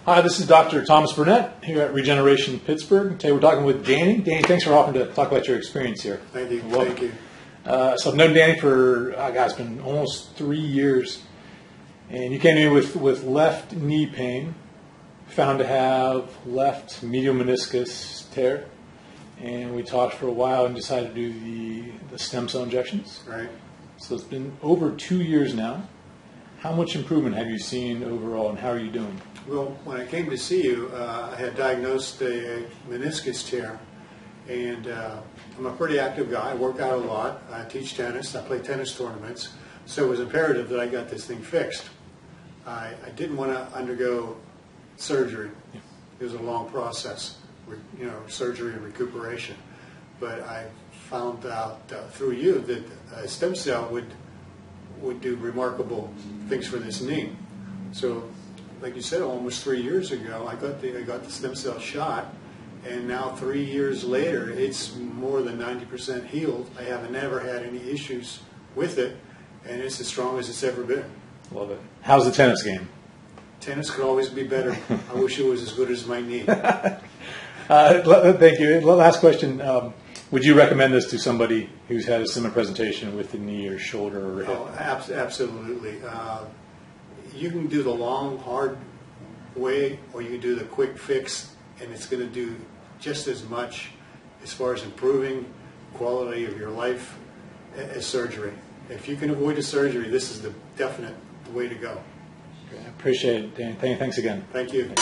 Hi, this is Dr. Thomas Burnett here at Regeneration Pittsburgh. Today we're talking with Danny. Danny, thanks for offering to talk about your experience here. Thank you. Welcome. Thank you. So I've known Danny for, it's been almost 3 years. And you came in with left knee pain, found to have left medial meniscus tear. And we talked for a while and decided to do the stem cell injections. Right. So it's been over 2 years now. How much improvement have you seen overall, and how are you doing? Well, when I came to see you, I had diagnosed a meniscus tear, and I'm a pretty active guy. I work out a lot. I teach tennis. I play tennis tournaments. So it was imperative that I got this thing fixed. I didn't want to undergo surgery. Yeah. It was a long process, surgery and recuperation. But I found out through you that a stem cell would do remarkable things for this knee. So, like you said, almost 3 years ago, I got the stem cell shot, and now 3 years later, it's more than 90% healed. I haven't never had any issues with it, and it's as strong as it's ever been. Love it. How's the tennis game? Tennis could always be better. I wish it was as good as my knee. Thank you. Last question. Would you recommend this to somebody who's had a similar presentation with the knee or shoulder or hip? Oh, absolutely. You can do the long, hard way, or you can do the quick fix, and it's going to do just as much as far as improving quality of your life as surgery. If you can avoid a surgery, this is the definite way to go. I appreciate it, Dan. Thanks again. Thank you.